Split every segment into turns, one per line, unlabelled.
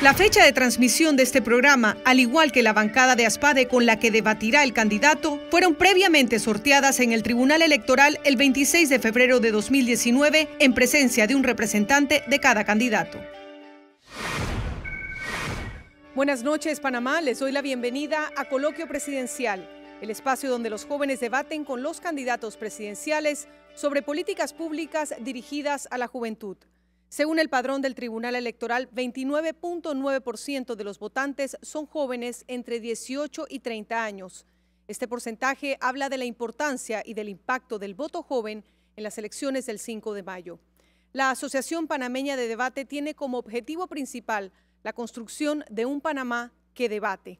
La fecha de transmisión de este programa, al igual que la bancada de Aspade con la que debatirá el candidato, fueron previamente sorteadas en el Tribunal Electoral el 26 de febrero de 2019 en presencia de un representante de cada candidato. Buenas noches, Panamá. Les doy la bienvenida a Coloquio Presidencial, el espacio donde los jóvenes debaten con los candidatos presidenciales sobre políticas públicas dirigidas a la juventud. Según el padrón del Tribunal Electoral, 29.9% de los votantes son jóvenes entre 18 y 30 años. Este porcentaje habla de la importancia y del impacto del voto joven en las elecciones del 5 de mayo. La Asociación Panameña de Debate tiene como objetivo principal la construcción de un Panamá que debate.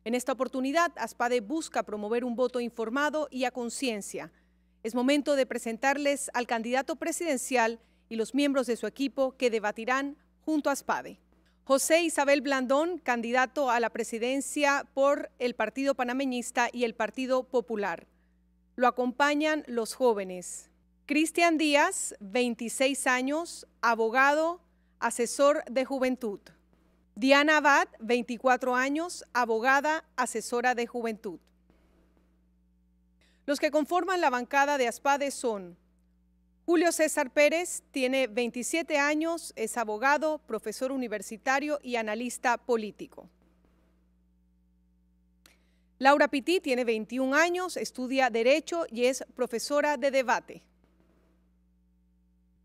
En esta oportunidad, Aspade busca promover un voto informado y a conciencia. Es momento de presentarles al candidato presidencial y los miembros de su equipo que debatirán junto a Aspade. José Isabel Blandón, candidato a la presidencia por el Partido Panameñista y el Partido Popular. Lo acompañan los jóvenes. Cristian Díaz, 26 años, abogado, asesor de juventud. Diana Abad, 24 años, abogada, asesora de juventud. Los que conforman la bancada de Aspade son: Julio César Pérez, tiene 27 años, es abogado, profesor universitario y analista político. Laura Pití tiene 21 años, estudia Derecho y es profesora de debate.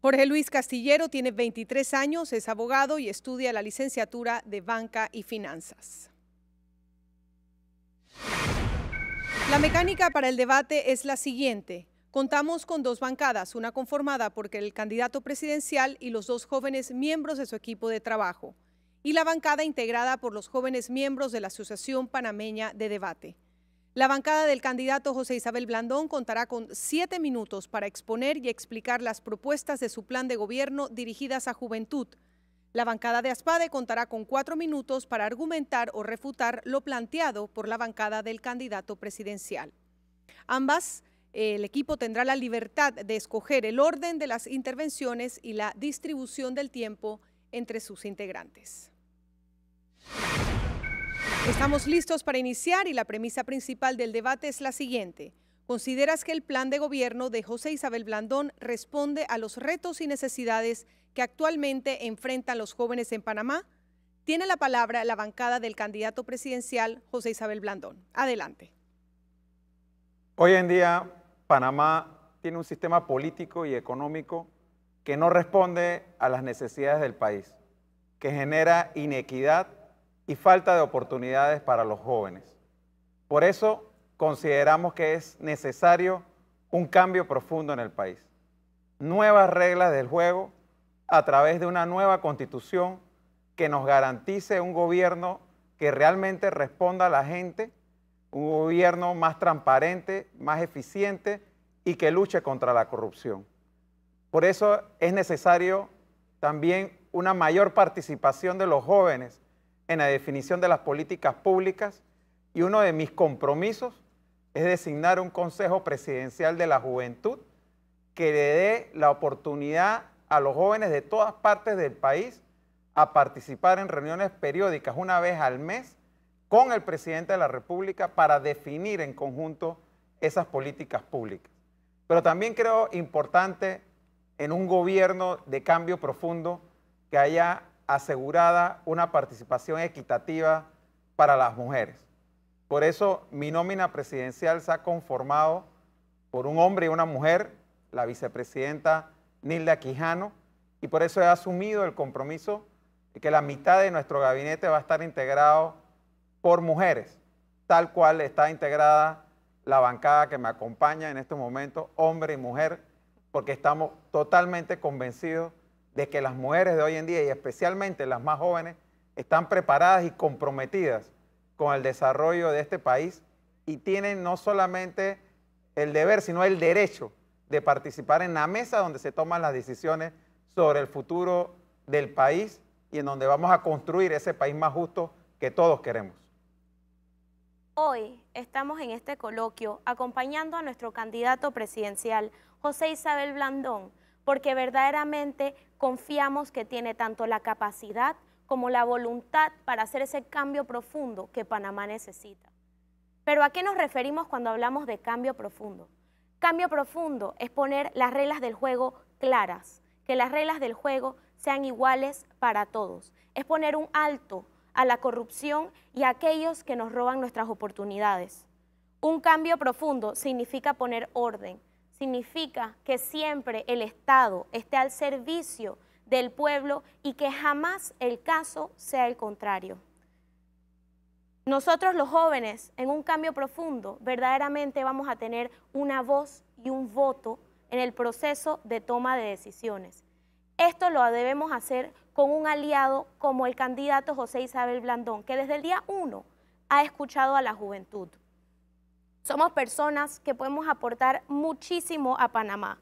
Jorge Luis Castillero tiene 23 años, es abogado y estudia la licenciatura de Banca y Finanzas. La mecánica para el debate es la siguiente. Contamos con dos bancadas, una conformada por el candidato presidencial y los dos jóvenes miembros de su equipo de trabajo, y la bancada integrada por los jóvenes miembros de la Asociación Panameña de Debate. La bancada del candidato José Isabel Blandón contará con 7 minutos para exponer y explicar las propuestas de su plan de gobierno dirigidas a juventud. La bancada de Aspade contará con 4 minutos para argumentar o refutar lo planteado por la bancada del candidato presidencial. El equipo tendrá la libertad de escoger el orden de las intervenciones y la distribución del tiempo entre sus integrantes. Estamos listos para iniciar y la premisa principal del debate es la siguiente. ¿Consideras que el plan de gobierno de José Isabel Blandón responde a los retos y necesidades que actualmente enfrentan los jóvenes en Panamá? Tiene la palabra la bancada del candidato presidencial José Isabel Blandón. Adelante.
Hoy en día, Panamá tiene un sistema político y económico que no responde a las necesidades del país, que genera inequidad y falta de oportunidades para los jóvenes. Por eso consideramos que es necesario un cambio profundo en el país. Nuevas reglas del juego a través de una nueva constitución que nos garantice un gobierno que realmente responda a la gente, un gobierno más transparente, más eficiente y que luche contra la corrupción. Por eso es necesario también una mayor participación de los jóvenes en la definición de las políticas públicas, y uno de mis compromisos es designar un Consejo Presidencial de la Juventud que le dé la oportunidad a los jóvenes de todas partes del país a participar en reuniones periódicas una vez al mes con el presidente de la República para definir en conjunto esas políticas públicas. Pero también creo importante en un gobierno de cambio profundo que haya asegurada una participación equitativa para las mujeres. Por eso mi nómina presidencial se ha conformado por un hombre y una mujer, la vicepresidenta Nilda Quijano, y por eso he asumido el compromiso de que la mitad de nuestro gabinete va a estar integrado por mujeres, tal cual está integrada la bancada que me acompaña en este momento, hombre y mujer, porque estamos totalmente convencidos de que las mujeres de hoy en día, y especialmente las más jóvenes, están preparadas y comprometidas con el desarrollo de este país y tienen no solamente el deber, sino el derecho de participar en la mesa donde se toman las decisiones sobre el futuro del país y en donde vamos a construir ese país más justo que todos queremos.
Hoy estamos en este coloquio acompañando a nuestro candidato presidencial, José Isabel Blandón, porque verdaderamente confiamos que tiene tanto la capacidad como la voluntad para hacer ese cambio profundo que Panamá necesita. Pero ¿a qué nos referimos cuando hablamos de cambio profundo? Cambio profundo es poner las reglas del juego claras, que las reglas del juego sean iguales para todos. Es poner un alto a la corrupción y a aquellos que nos roban nuestras oportunidades. Un cambio profundo significa poner orden, significa que siempre el Estado esté al servicio del pueblo y que jamás el caso sea el contrario. Nosotros los jóvenes, en un cambio profundo, verdaderamente vamos a tener una voz y un voto en el proceso de toma de decisiones. Esto lo debemos hacer con un aliado como el candidato José Isabel Blandón, que desde el día 1 ha escuchado a la juventud. Somos personas que podemos aportar muchísimo a Panamá.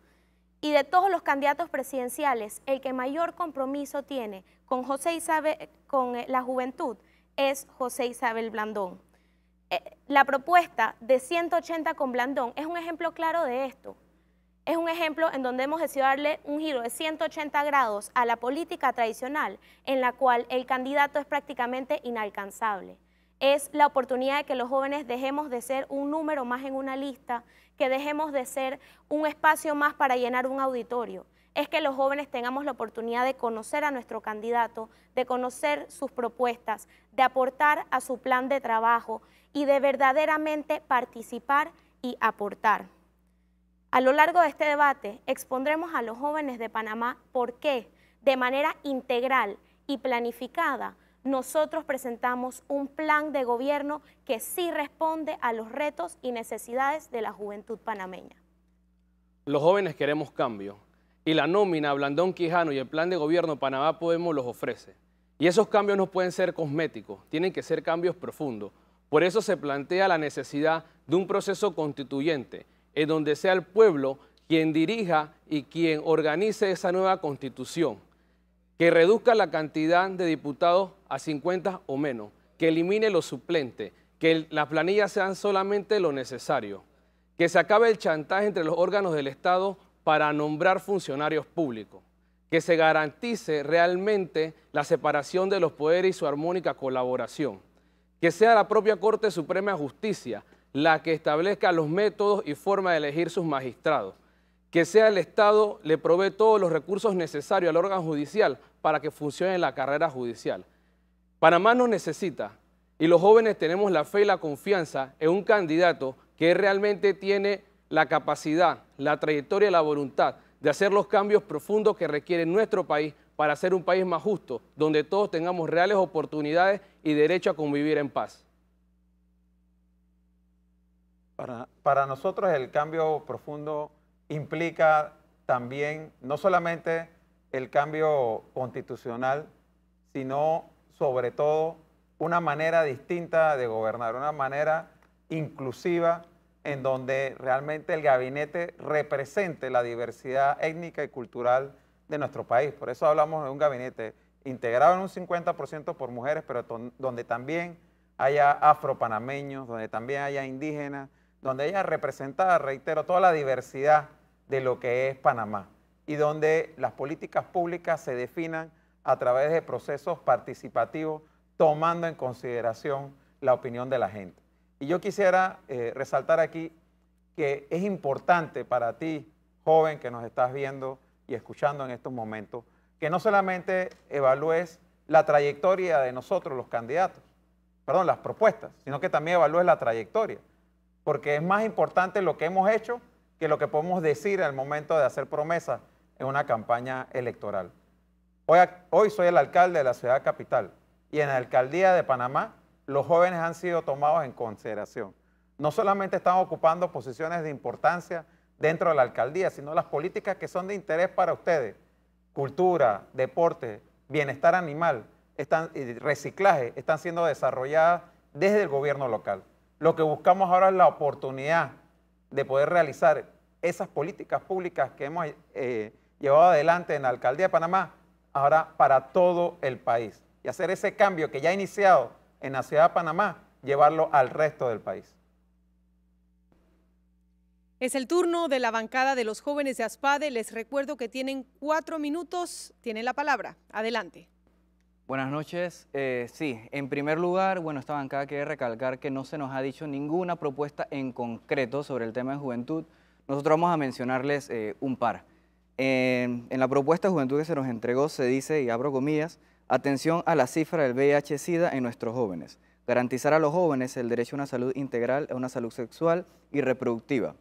Y de todos los candidatos presidenciales, el que mayor compromiso tiene con la juventud es José Isabel Blandón. La propuesta de 180 con Blandón es un ejemplo claro de esto. Es un ejemplo en donde hemos decidido darle un giro de 180 grados a la política tradicional, en la cual el candidato es prácticamente inalcanzable. Es la oportunidad de que los jóvenes dejemos de ser un número más en una lista, que dejemos de ser un espacio más para llenar un auditorio. Es que los jóvenes tengamos la oportunidad de conocer a nuestro candidato, de conocer sus propuestas, de aportar a su plan de trabajo y de verdaderamente participar y aportar. A lo largo de este debate expondremos a los jóvenes de Panamá por qué, de manera integral y planificada, nosotros presentamos un plan de gobierno que sí responde a los retos y necesidades de la juventud panameña.
Los jóvenes queremos cambio y la nómina Blandón Quijano y el plan de gobierno Panamá Podemos los ofrece. Y esos cambios no pueden ser cosméticos, tienen que ser cambios profundos. Por eso se plantea la necesidad de un proceso constituyente en donde sea el pueblo quien dirija y quien organice esa nueva constitución, que reduzca la cantidad de diputados a 50 o menos, que elimine los suplentes, que las planillas sean solamente lo necesario, que se acabe el chantaje entre los órganos del Estado para nombrar funcionarios públicos, que se garantice realmente la separación de los poderes y su armónica colaboración, que sea la propia Corte Suprema de Justicia la que establezca los métodos y forma de elegir sus magistrados, que sea el Estado le provee todos los recursos necesarios al órgano judicial para que funcione la carrera judicial. Panamá nos necesita y los jóvenes tenemos la fe y la confianza en un candidato que realmente tiene la capacidad, la trayectoria y la voluntad de hacer los cambios profundos que requiere nuestro país para ser un país más justo, donde todos tengamos reales oportunidades y derecho a convivir en paz.
Para nosotros el cambio profundo implica también no solamente el cambio constitucional, sino sobre todo una manera distinta de gobernar, una manera inclusiva en donde realmente el gabinete represente la diversidad étnica y cultural de nuestro país. Por eso hablamos de un gabinete integrado en un 50% por mujeres, pero donde también haya afropanameños, donde también haya indígenas, donde haya representada, reitero, toda la diversidad de lo que es Panamá y donde las políticas públicas se definan a través de procesos participativos, tomando en consideración la opinión de la gente. Y yo quisiera resaltar aquí que es importante para ti, joven que nos estás viendo y escuchando en estos momentos, que no solamente evalúes la trayectoria de nosotros, los candidatos, perdón, las propuestas, sino que también evalúes la trayectoria, porque es más importante lo que hemos hecho que lo que podemos decir al momento de hacer promesas en una campaña electoral. Hoy soy el alcalde de la ciudad capital y en la alcaldía de Panamá los jóvenes han sido tomados en consideración. No solamente están ocupando posiciones de importancia dentro de la alcaldía, sino las políticas que son de interés para ustedes, cultura, deporte, bienestar animal, reciclaje, están siendo desarrolladas desde el gobierno local. Lo que buscamos ahora es la oportunidad de poder realizar esas políticas públicas que hemos llevado adelante en la Alcaldía de Panamá, ahora para todo el país. Y hacer ese cambio que ya ha iniciado en la ciudad de Panamá, llevarlo al resto del país.
Es el turno de la bancada de los jóvenes de ASPADE. Les recuerdo que tienen 4 minutos. Tienen la palabra. Adelante.
Buenas noches. Sí, en primer lugar, bueno, esta bancada quiere recalcar que no se nos ha dicho ninguna propuesta en concreto sobre el tema de juventud. Nosotros vamos a mencionarles un par. En la propuesta de juventud que se nos entregó se dice, y abro comillas, atención a la cifra del VIH-Sida en nuestros jóvenes. Garantizar a los jóvenes el derecho a una salud integral, a una salud sexual y reproductiva,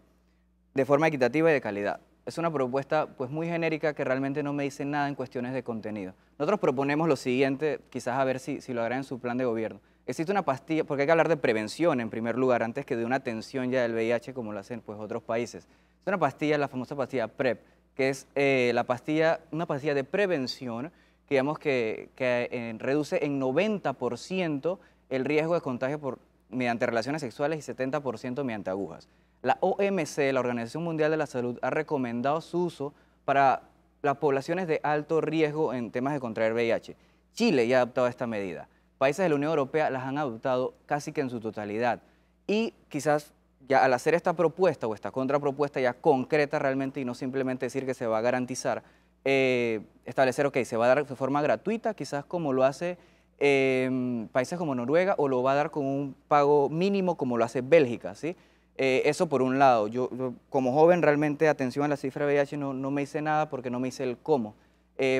de forma equitativa y de calidad. Es una propuesta pues muy genérica que realmente no me dice nada en cuestiones de contenido. Nosotros proponemos lo siguiente, quizás a ver si lo hará en su plan de gobierno. Existe una pastilla, porque hay que hablar de prevención en primer lugar, antes que de una atención ya del VIH como lo hacen pues otros países. Es una pastilla, la famosa pastilla PrEP, que es una pastilla de prevención que digamos que reduce en 90% el riesgo de contagio mediante relaciones sexuales y 70% mediante agujas. La OMC, la Organización Mundial de la Salud, ha recomendado su uso para las poblaciones de alto riesgo en temas de contraer VIH. Chile ya ha adoptado esta medida. Países de la Unión Europea las han adoptado casi que en su totalidad. Y quizás ya al hacer esta propuesta o esta contrapropuesta ya concreta realmente y no simplemente decir que se va a garantizar, establecer, ok, se va a dar de forma gratuita, quizás como lo hace países como Noruega, o lo va a dar con un pago mínimo como lo hace Bélgica, ¿sí? Eso por un lado. Yo como joven realmente atención a la cifra de VIH no me hice nada porque no me hice el cómo.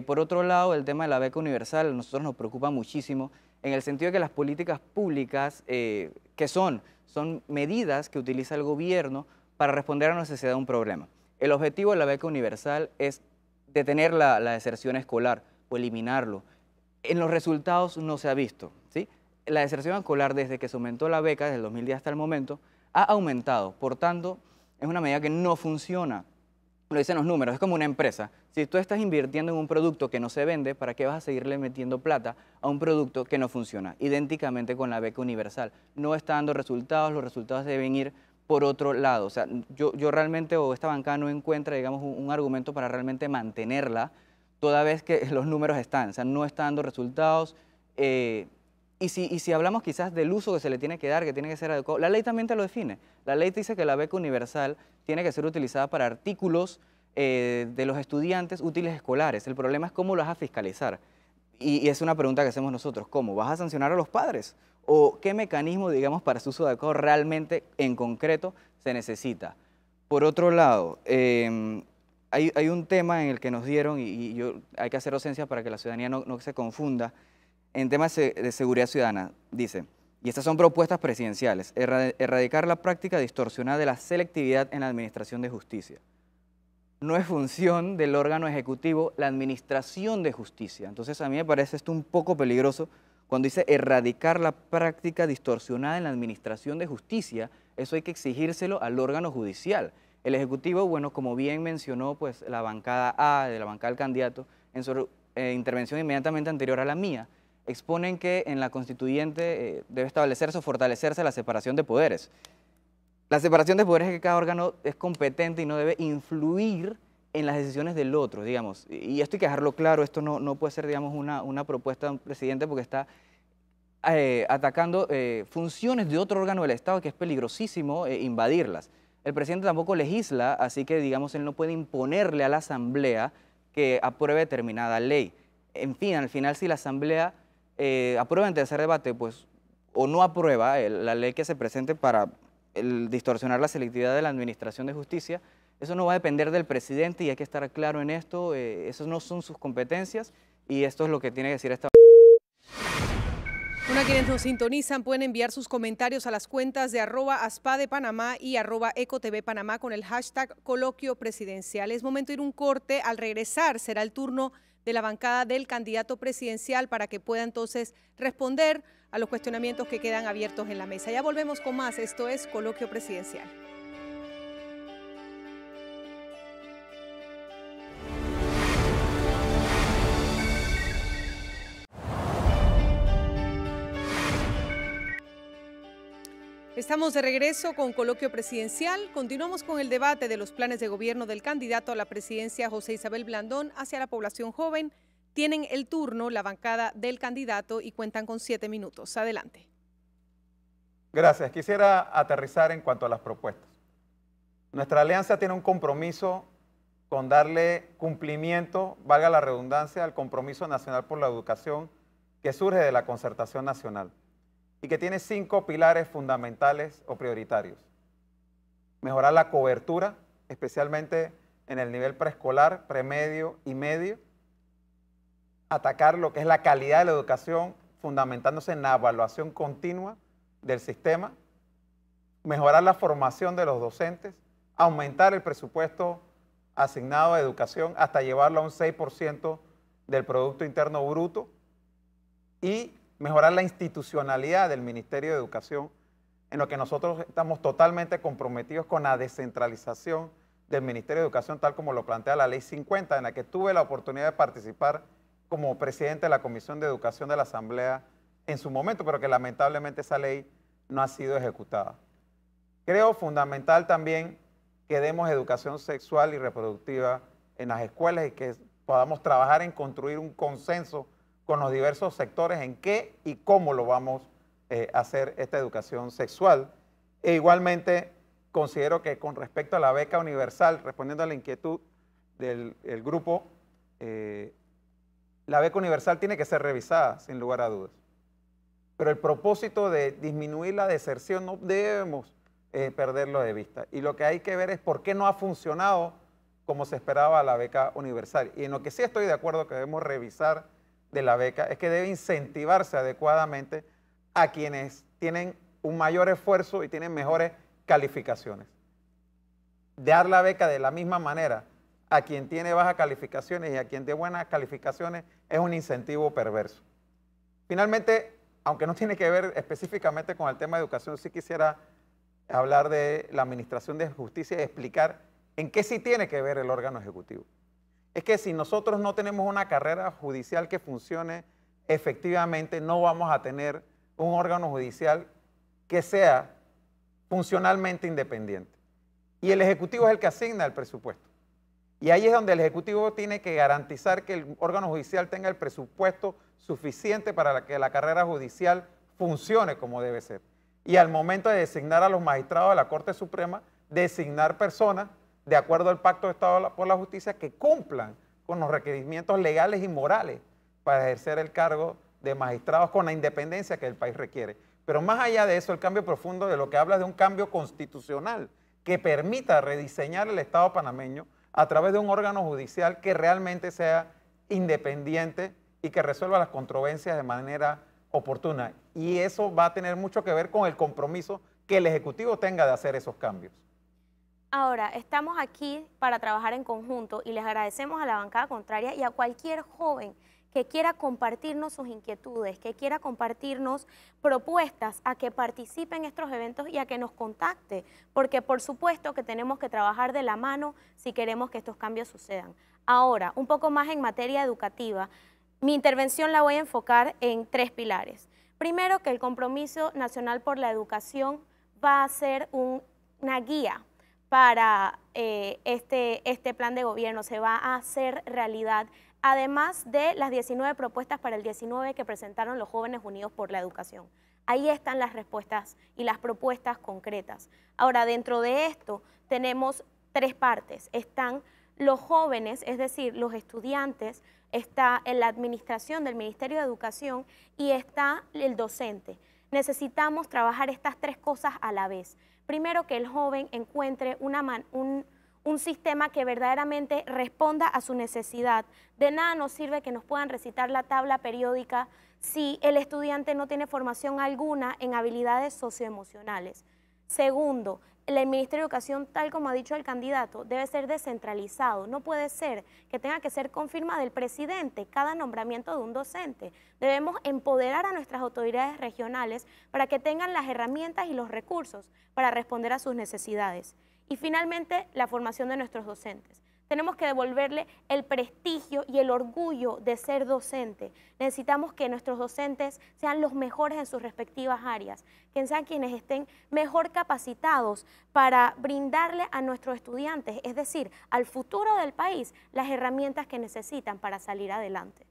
Por otro lado, el tema de la beca universal a nosotros nos preocupa muchísimo en el sentido de que las políticas públicas que son medidas que utiliza el gobierno para responder a la necesidad de un problema. El objetivo de la beca universal es detener la deserción escolar o eliminarlo. En los resultados no se ha visto, ¿sí? La deserción escolar desde que se aumentó la beca, desde el 2010 hasta el momento, ha aumentado. Por tanto, es una medida que no funciona. Lo dicen los números, es como una empresa. Si tú estás invirtiendo en un producto que no se vende, ¿para qué vas a seguirle metiendo plata a un producto que no funciona? Idénticamente con la beca universal. No está dando resultados, los resultados deben ir por otro lado. O sea, yo realmente, o esta bancada no encuentra, digamos, un argumento para realmente mantenerla, toda vez que los números están, o sea, no está dando resultados. Y si hablamos quizás del uso que se le tiene que dar, que tiene que ser adecuado, la ley también te lo define. La ley te dice que la beca universal tiene que ser utilizada para artículos de los estudiantes útiles escolares. El problema es cómo lo vas a fiscalizar. Y es una pregunta que hacemos nosotros, ¿cómo? ¿Vas a sancionar a los padres? ¿O qué mecanismo, digamos, para su uso adecuado realmente en concreto se necesita? Por otro lado, hay un tema en el que nos dieron, y hay que hacer docencia para que la ciudadanía no se confunda, en temas de seguridad ciudadana. Dice, y estas son propuestas presidenciales, erradicar la práctica distorsionada de la selectividad en la administración de justicia. No es función del órgano ejecutivo la administración de justicia. Entonces a mí me parece esto un poco peligroso cuando dice erradicar la práctica distorsionada en la administración de justicia. Eso hay que exigírselo al órgano judicial. El Ejecutivo, bueno, como bien mencionó pues, la bancada A, de la bancada del candidato, en su intervención inmediatamente anterior a la mía, exponen que en la constituyente debe establecerse o fortalecerse la separación de poderes. La separación de poderes es que cada órgano es competente y no debe influir en las decisiones del otro, digamos. Y esto hay que dejarlo claro, esto no puede ser, digamos, una propuesta de un presidente porque está atacando funciones de otro órgano del Estado, que es peligrosísimo invadirlas. El presidente tampoco legisla, así que, digamos, él no puede imponerle a la Asamblea que apruebe determinada ley. En fin, al final, si la Asamblea aprueba en tercer debate, pues, o no aprueba la ley que se presente para distorsionar la selectividad de la administración de justicia, eso no va a depender del presidente y hay que estar claro en esto, esas no son sus competencias y esto es lo que tiene que decir esta.
Bueno, a quienes nos sintonizan pueden enviar sus comentarios a las cuentas de @aspadepanamá y @ecotvpanamá con el hashtag coloquio presidencial. Es momento de ir un corte. Al regresar será el turno de la bancada del candidato presidencial para que pueda entonces responder a los cuestionamientos que quedan abiertos en la mesa. Ya volvemos con más. Esto es Coloquio Presidencial. Estamos de regreso con Coloquio Presidencial. Continuamos con el debate de los planes de gobierno del candidato a la presidencia José Isabel Blandón hacia la población joven. Tienen el turno la bancada del candidato y cuentan con 7 minutos. Adelante.
Gracias. Quisiera aterrizar en cuanto a las propuestas. Nuestra alianza tiene un compromiso con darle cumplimiento, valga la redundancia, al compromiso nacional por la educación que surge de la concertación nacional y que tiene 5 pilares fundamentales o prioritarios. Mejorar la cobertura, especialmente en el nivel preescolar, premedio y medio. Atacar lo que es la calidad de la educación, fundamentándose en la evaluación continua del sistema. Mejorar la formación de los docentes. Aumentar el presupuesto asignado a educación hasta llevarlo a un 6% del Producto Interno Bruto. Y mejorar la institucionalidad del Ministerio de Educación, en lo que nosotros estamos totalmente comprometidos con la descentralización del Ministerio de Educación, tal como lo plantea la Ley 50, en la que tuve la oportunidad de participar como presidente de la Comisión de Educación de la Asamblea en su momento, pero que lamentablemente esa ley no ha sido ejecutada. Creo fundamental también que demos educación sexual y reproductiva en las escuelas y que podamos trabajar en construir un consenso con los diversos sectores en qué y cómo lo vamos a hacer esta educación sexual. E igualmente considero que con respecto a la beca universal, respondiendo a la inquietud del grupo, la beca universal tiene que ser revisada, sin lugar a dudas. Pero el propósito de disminuir la deserción no debemos perderlo de vista. Y lo que hay que ver es por qué no ha funcionado como se esperaba la beca universal. Y en lo que sí estoy de acuerdo que debemos revisar de la beca es que debe incentivarse adecuadamente a quienes tienen un mayor esfuerzo y tienen mejores calificaciones. Dar la beca de la misma manera a quien tiene bajas calificaciones y a quien tiene buenas calificaciones es un incentivo perverso. Finalmente, aunque no tiene que ver específicamente con el tema de educación, sí quisiera hablar de la Administración de Justicia y explicar en qué sí tiene que ver el órgano ejecutivo. Es que si nosotros no tenemos una carrera judicial que funcione efectivamente, no vamos a tener un órgano judicial que sea funcionalmente independiente. Y el Ejecutivo es el que asigna el presupuesto. Y ahí es donde el Ejecutivo tiene que garantizar que el órgano judicial tenga el presupuesto suficiente para que la carrera judicial funcione como debe ser. Y al momento de designar a los magistrados de la Corte Suprema, designar personas de acuerdo al Pacto de Estado por la Justicia que cumplan con los requerimientos legales y morales para ejercer el cargo de magistrados con la independencia que el país requiere. Pero más allá de eso, el cambio profundo de lo que habla es de un cambio constitucional que permita rediseñar el Estado panameño a través de un órgano judicial que realmente sea independiente y que resuelva las controversias de manera oportuna. Y eso va a tener mucho que ver con el compromiso que el Ejecutivo tenga de hacer esos cambios.
Ahora, estamos aquí para trabajar en conjunto y les agradecemos a la bancada contraria y a cualquier joven que quiera compartirnos sus inquietudes, que quiera compartirnos propuestas a que participe en estos eventos y a que nos contacte, porque por supuesto que tenemos que trabajar de la mano si queremos que estos cambios sucedan. Ahora, un poco más en materia educativa, mi intervención la voy a enfocar en 3 pilares. Primero, que el Compromiso Nacional por la Educación va a ser una guía para este plan de gobierno, se va a hacer realidad, además de las 19 propuestas para el 19 que presentaron los Jóvenes Unidos por la Educación. Ahí están las respuestas y las propuestas concretas. Ahora, dentro de esto tenemos 3 partes. Están los jóvenes, es decir, los estudiantes, está en la administración del Ministerio de Educación y está el docente. Necesitamos trabajar estas 3 cosas a la vez. Primero, que el joven encuentre un sistema que verdaderamente responda a su necesidad. De nada nos sirve que nos puedan recitar la tabla periódica si el estudiante no tiene formación alguna en habilidades socioemocionales. Segundo, el Ministerio de Educación, tal como ha dicho el candidato, debe ser descentralizado. No puede ser que tenga que ser con firma del presidente cada nombramiento de un docente. Debemos empoderar a nuestras autoridades regionales para que tengan las herramientas y los recursos para responder a sus necesidades. Y finalmente, la formación de nuestros docentes. Tenemos que devolverle el prestigio y el orgullo de ser docente. Necesitamos que nuestros docentes sean los mejores en sus respectivas áreas, que sean quienes estén mejor capacitados para brindarle a nuestros estudiantes, es decir, al futuro del país, las herramientas que necesitan para salir adelante.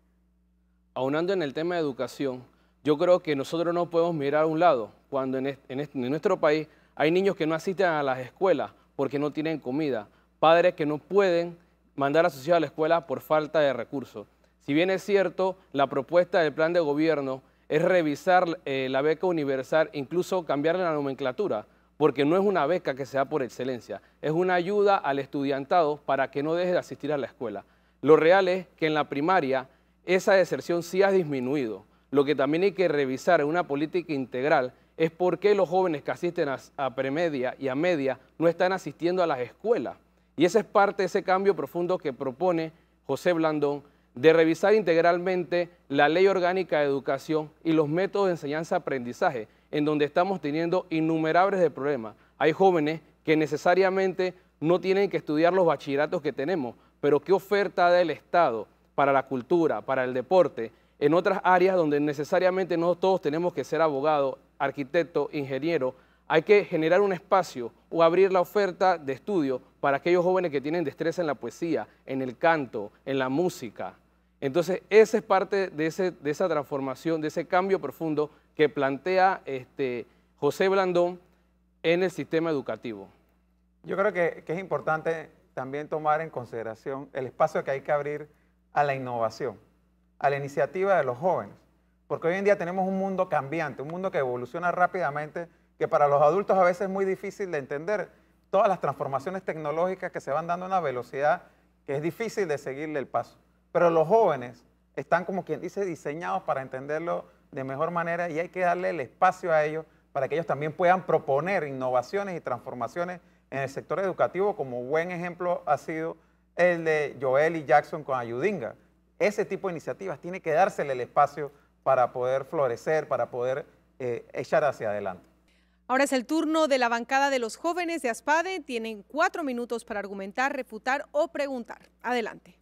Aunando en el tema de educación, yo creo que nosotros no podemos mirar a un lado cuando en nuestro país hay niños que no asisten a las escuelas porque no tienen comida, padres que no pueden mandar a sus hijos a la escuela por falta de recursos. Si bien es cierto, la propuesta del plan de gobierno es revisar la beca universal, incluso cambiarle la nomenclatura, porque no es una beca que se da por excelencia, es una ayuda al estudiantado para que no deje de asistir a la escuela. Lo real es que en la primaria esa deserción sí ha disminuido. Lo que también hay que revisar en una política integral es por qué los jóvenes que asisten a premedia y a media no están asistiendo a las escuelas. Y esa es parte de ese cambio profundo que propone José Blandón, de revisar integralmente la Ley Orgánica de Educación y los métodos de enseñanza-aprendizaje, en donde estamos teniendo innumerables de problemas. Hay jóvenes que necesariamente no tienen que estudiar los bachilleratos que tenemos, pero ¿qué oferta da el Estado para la cultura, para el deporte, en otras áreas donde necesariamente no todos tenemos que ser abogados, arquitectos, ingenieros? Hay que generar un espacio o abrir la oferta de estudio para aquellos jóvenes que tienen destreza en la poesía, en el canto, en la música. Entonces, esa es parte de esa transformación, de ese cambio profundo que plantea José Blandón en el sistema educativo.
Yo creo que es importante también tomar en consideración el espacio que hay que abrir a la innovación, a la iniciativa de los jóvenes, porque hoy en día tenemos un mundo cambiante, un mundo que evoluciona rápidamente, que para los adultos a veces es muy difícil de entender todas las transformaciones tecnológicas que se van dando a una velocidad que es difícil de seguirle el paso. Pero los jóvenes están, como quien dice, diseñados para entenderlo de mejor manera y hay que darle el espacio a ellos para que ellos también puedan proponer innovaciones y transformaciones en el sector educativo, como buen ejemplo ha sido el de Joel y Jackson con Ayudinga. Ese tipo de iniciativas tiene que dársele el espacio para poder florecer, para poder echar hacia adelante.
Ahora es el turno de la bancada de los jóvenes de ASPADE. Tienen 4 minutos para argumentar, refutar o preguntar. Adelante.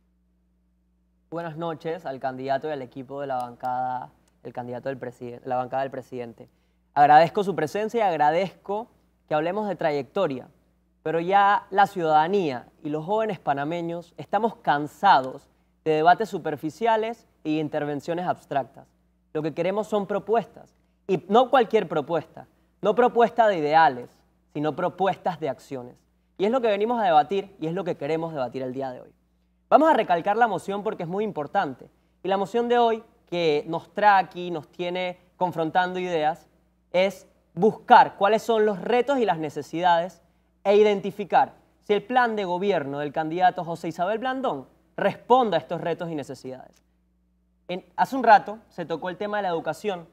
Buenas noches al candidato y al equipo de la bancada, la bancada del presidente. Agradezco su presencia y agradezco que hablemos de trayectoria, pero ya la ciudadanía y los jóvenes panameños estamos cansados de debates superficiales y intervenciones abstractas. Lo que queremos son propuestas, y no cualquier propuesta, no propuesta de ideales, sino propuestas de acciones. Y es lo que venimos a debatir y es lo que queremos debatir el día de hoy. Vamos a recalcar la moción porque es muy importante. Y la moción de hoy, que nos trae aquí, nos tiene confrontando ideas, es buscar cuáles son los retos y las necesidades e identificar si el plan de gobierno del candidato José Isabel Blandón responde a estos retos y necesidades. Hace un rato se tocó el tema de la educación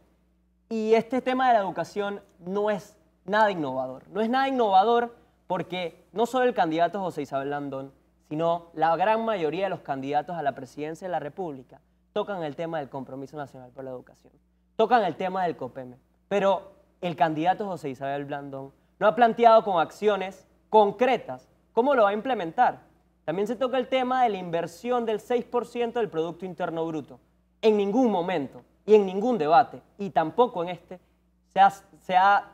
y este tema de la educación no es nada innovador. No es nada innovador porque no solo el candidato José Isabel Blandón, sino la gran mayoría de los candidatos a la presidencia de la República tocan el tema del Compromiso Nacional por la Educación, tocan el tema del COPEME, pero el candidato José Isabel Blandón no ha planteado con acciones concretas cómo lo va a implementar. También se toca el tema de la inversión del 6% del Producto Interno Bruto. En ningún momento y en ningún debate, y tampoco en este, se ha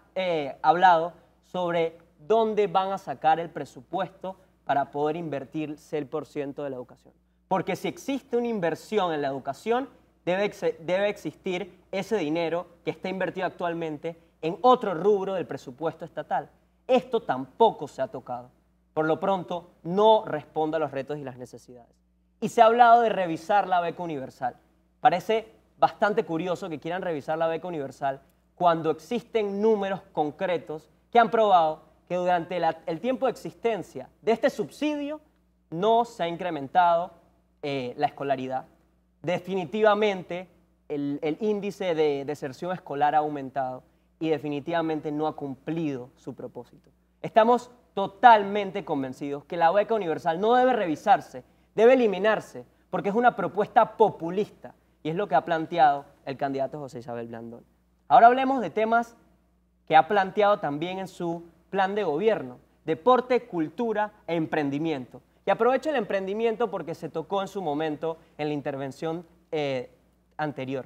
hablado sobre dónde van a sacar el presupuesto para poder invertir el 6% de la educación. Porque si existe una inversión en la educación, debe existir ese dinero que está invertido actualmente en otro rubro del presupuesto estatal. Esto tampoco se ha tocado. Por lo pronto, no responde a los retos y las necesidades. Y se ha hablado de revisar la beca universal. Parece bastante curioso que quieran revisar la beca universal cuando existen números concretos que han probado que durante el tiempo de existencia de este subsidio no se ha incrementado la escolaridad. Definitivamente el índice de deserción escolar ha aumentado y definitivamente no ha cumplido su propósito. Estamos totalmente convencidos que la beca universal no debe revisarse, debe eliminarse, porque es una propuesta populista y es lo que ha planteado el candidato José Isabel Blandón. Ahora hablemos de temas que ha planteado también en su plan de gobierno: deporte, cultura e emprendimiento. Y aprovecho el emprendimiento porque se tocó en su momento en la intervención anterior.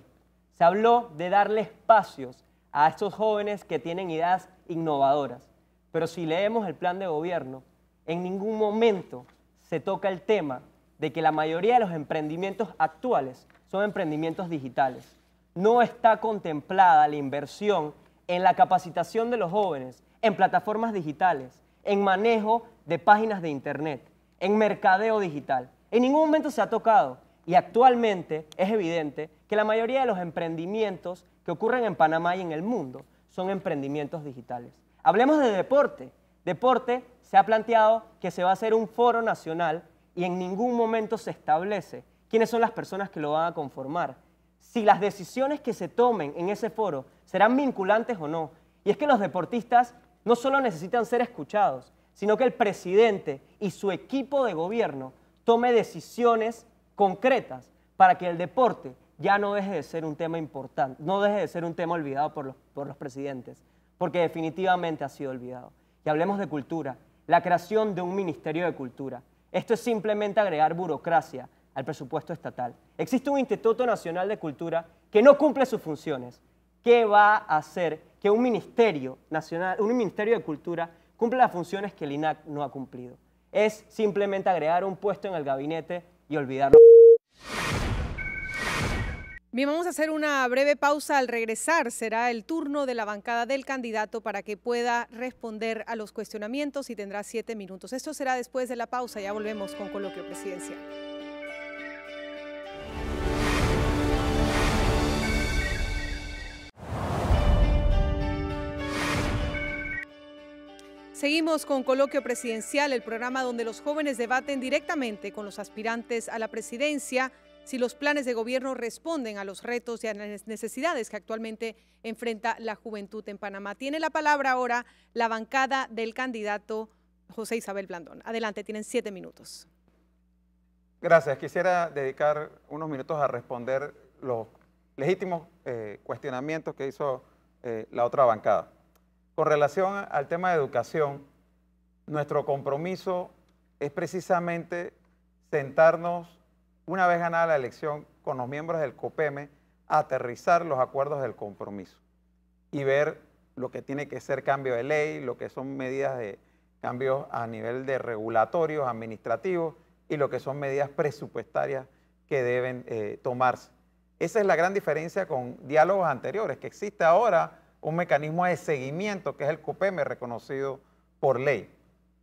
Se habló de darle espacios a estos jóvenes que tienen ideas innovadoras. Pero si leemos el plan de gobierno, en ningún momento se toca el tema de que la mayoría de los emprendimientos actuales son emprendimientos digitales. No está contemplada la inversión en la capacitación de los jóvenes, en plataformas digitales, en manejo de páginas de internet, en mercadeo digital. En ningún momento se ha tocado. y actualmente es evidente que la mayoría de los emprendimientos que ocurren en Panamá y en el mundo son emprendimientos digitales. Hablemos de deporte. Deporte, se ha planteado que se va a hacer un foro nacional y en ningún momento se establece quiénes son las personas que lo van a conformar, si las decisiones que se tomen en ese foro serán vinculantes o no. Y es que los deportistas no solo necesitan ser escuchados, sino que el presidente y su equipo de gobierno tome decisiones concretas para que el deporte ya no deje de ser un tema importante, no deje de ser un tema olvidado por los presidentes, porque definitivamente ha sido olvidado. Y hablemos de cultura, la creación de un Ministerio de Cultura. Esto es simplemente agregar burocracia al presupuesto estatal. Existe un Instituto Nacional de Cultura que no cumple sus funciones. ¿Qué va a hacer que un Ministerio Nacional, un Ministerio de Cultura cumpla las funciones que el INAC no ha cumplido? Es simplemente agregar un puesto en el gabinete y olvidarlo.
Bien, vamos a hacer una breve pausa. Al regresar será el turno de la bancada del candidato para que pueda responder a los cuestionamientos y tendrá 7 minutos. Esto será después de la pausa, ya volvemos con Coloquio Presidencial. Seguimos con Coloquio Presidencial, el programa donde los jóvenes debaten directamente con los aspirantes a la presidencia si los planes de gobierno responden a los retos y a las necesidades que actualmente enfrenta la juventud en Panamá. Tiene la palabra ahora la bancada del candidato José Isabel Blandón. Adelante, tienen 7 minutos.
Gracias. Quisiera dedicar unos minutos a responder los legítimos cuestionamientos que hizo la otra bancada. Con relación al tema de educación, nuestro compromiso es precisamente sentarnos, una vez ganada la elección, con los miembros del COPEME, a aterrizar los acuerdos del compromiso y ver lo que tiene que ser cambio de ley, lo que son medidas de cambios a nivel de regulatorios, administrativos y lo que son medidas presupuestarias que deben tomarse. Esa es la gran diferencia con diálogos anteriores, que existe ahora un mecanismo de seguimiento que es el COPEME reconocido por ley.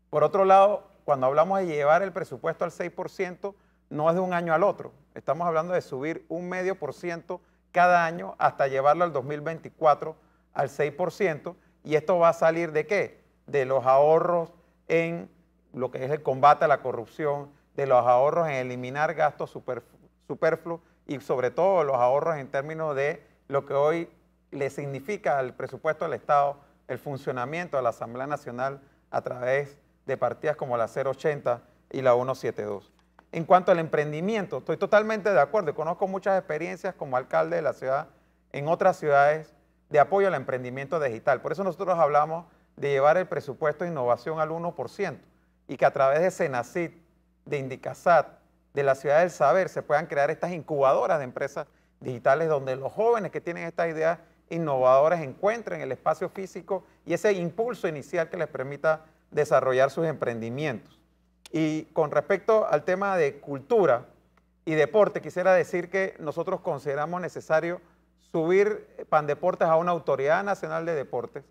Por otro lado, cuando hablamos de llevar el presupuesto al 6%, no es de un año al otro. Estamos hablando de subir un 0,5% cada año hasta llevarlo al 2024 al 6%. ¿Y esto va a salir de qué? De los ahorros en lo que es el combate a la corrupción, de los ahorros en eliminar gastos superfluos y sobre todo los ahorros en términos de lo que hoy le significa al presupuesto del Estado el funcionamiento de la Asamblea Nacional a través de partidas como la 080 y la 172. En cuanto al emprendimiento, estoy totalmente de acuerdo. Conozco muchas experiencias como alcalde de la ciudad, en otras ciudades, de apoyo al emprendimiento digital. Por eso nosotros hablamos de llevar el presupuesto de innovación al 1% y que a través de Senacid, de Indicasat, de la Ciudad del Saber, se puedan crear estas incubadoras de empresas digitales donde los jóvenes que tienen estas ideas innovadoras encuentren el espacio físico y ese impulso inicial que les permita desarrollar sus emprendimientos. Y con respecto al tema de cultura y deporte, quisiera decir que nosotros consideramos necesario subir Pandeportes a una autoridad nacional de deportes,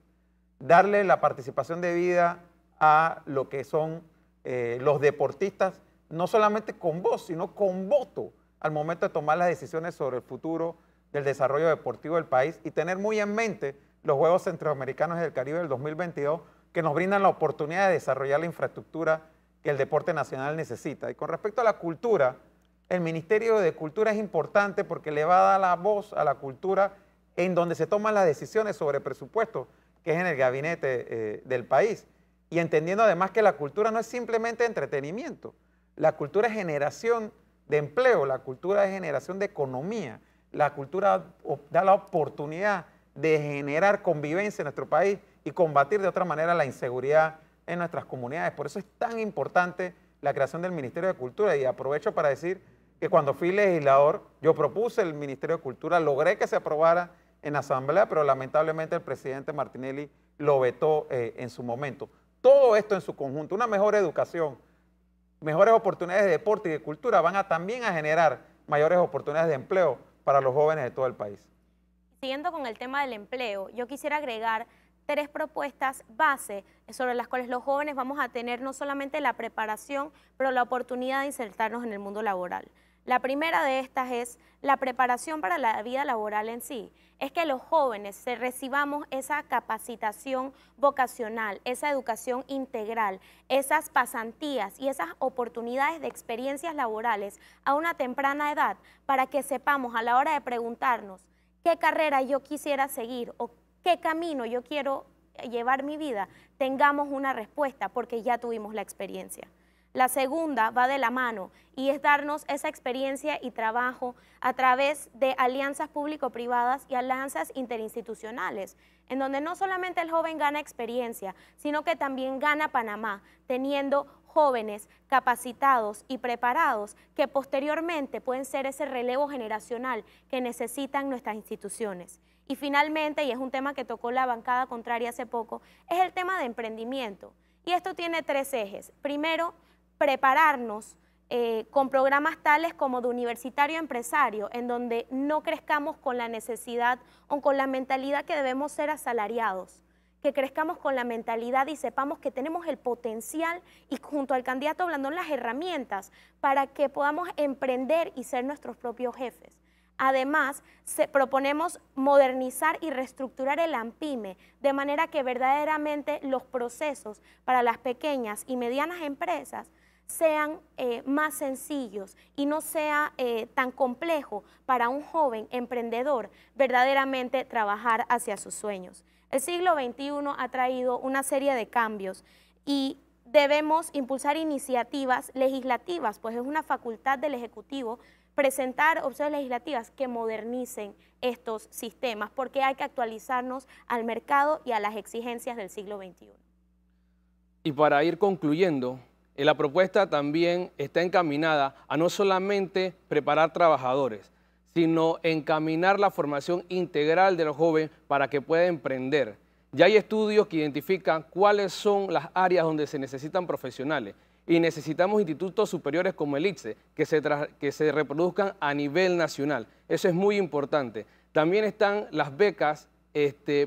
darle la participación debida a lo que son los deportistas, no solamente con voz, sino con voto al momento de tomar las decisiones sobre el futuro del desarrollo deportivo del país y tener muy en mente los Juegos Centroamericanos y del Caribe del 2022 que nos brindan la oportunidad de desarrollar la infraestructura que el deporte nacional necesita. Y con respecto a la cultura, el Ministerio de Cultura es importante porque le va a dar la voz a la cultura en donde se toman las decisiones sobre presupuesto, que es en el gabinete del país. Y entendiendo además que la cultura no es simplemente entretenimiento, la cultura es generación de empleo, la cultura es generación de economía, la cultura da la oportunidad de generar convivencia en nuestro país y combatir de otra manera la inseguridad en nuestras comunidades. Por eso es tan importante la creación del Ministerio de Cultura y aprovecho para decir que cuando fui legislador yo propuse el Ministerio de Cultura, logré que se aprobara en la Asamblea, pero lamentablemente el presidente Martinelli lo vetó en su momento. Todo esto en su conjunto, una mejor educación, mejores oportunidades de deporte y de cultura van también a generar mayores oportunidades de empleo para los jóvenes de todo el país.
Siguiendo con el tema del empleo, yo quisiera agregar 3 propuestas base sobre las cuales los jóvenes vamos a tener no solamente la preparación, pero la oportunidad de insertarnos en el mundo laboral. La primera de estas es la preparación para la vida laboral en sí. Es que los jóvenes recibamos esa capacitación vocacional, esa educación integral, esas pasantías y esas oportunidades de experiencias laborales a una temprana edad para que sepamos a la hora de preguntarnos qué carrera yo quisiera seguir o qué camino yo quiero llevar mi vida, tengamos una respuesta porque ya tuvimos la experiencia. La segunda va de la mano y es darnos esa experiencia y trabajo a través de alianzas público-privadas y alianzas interinstitucionales, en donde no solamente el joven gana experiencia, sino que también gana Panamá, teniendo jóvenes capacitados y preparados que posteriormente pueden ser ese relevo generacional que necesitan nuestras instituciones. Y finalmente, y es un tema que tocó la bancada contraria hace poco, es el tema de emprendimiento. Y esto tiene tres ejes. Primero, prepararnos con programas tales como de universitario empresario, en donde no crezcamos con la necesidad o con la mentalidad que debemos ser asalariados, que crezcamos con la mentalidad y sepamos que tenemos el potencial y junto al candidato Blandón las herramientas para que podamos emprender y ser nuestros propios jefes. Además, proponemos modernizar y reestructurar el AMPIME de manera que verdaderamente los procesos para las pequeñas y medianas empresas sean más sencillos y no sea tan complejo para un joven emprendedor verdaderamente trabajar hacia sus sueños. El siglo XXI ha traído una serie de cambios y debemos impulsar iniciativas legislativas, pues es una facultad del Ejecutivo presentar opciones legislativas que modernicen estos sistemas, porque hay que actualizarnos al mercado y a las exigencias del siglo XXI.
Y para ir concluyendo, la propuesta también está encaminada a no solamente preparar trabajadores, sino encaminar la formación integral de los jóvenes para que puedan emprender. Ya hay estudios que identifican cuáles son las áreas donde se necesitan profesionales y necesitamos institutos superiores como el ICSE que se reproduzcan a nivel nacional. Eso es muy importante. También están las becas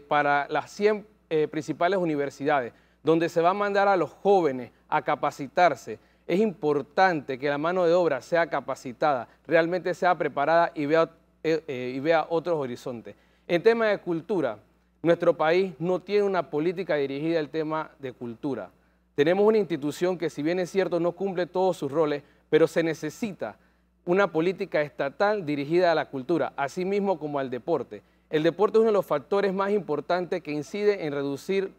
para las 100 principales universidades, donde se va a mandar a los jóvenes a capacitarse. Es importante que la mano de obra sea capacitada, realmente sea preparada y vea otros horizontes. En tema de cultura, nuestro país no tiene una política dirigida al tema de cultura. Tenemos una institución que, si bien es cierto, no cumple todos sus roles, pero se necesita una política estatal dirigida a la cultura, así mismo como al deporte. El deporte es uno de los factores más importantes que incide en reducir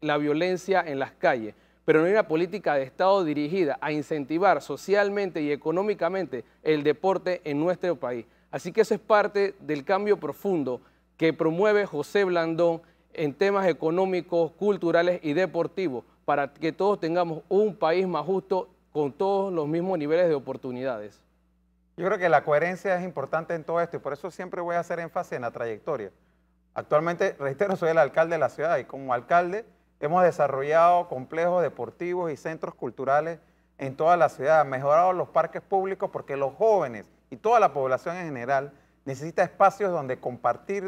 la violencia en las calles, pero no hay una política de Estado dirigida a incentivar socialmente y económicamente el deporte en nuestro país. Así que eso es parte del cambio profundo que promueve José Blandón en temas económicos, culturales y deportivos, para que todos tengamos un país más justo con todos los mismos niveles de oportunidades.
Yo creo que la coherencia es importante en todo esto y por eso siempre voy a hacer énfasis en la trayectoria. Actualmente, reitero, soy el alcalde de la ciudad y como alcalde hemos desarrollado complejos deportivos y centros culturales en toda la ciudad, mejorado los parques públicos porque los jóvenes y toda la población en general necesita espacios donde compartir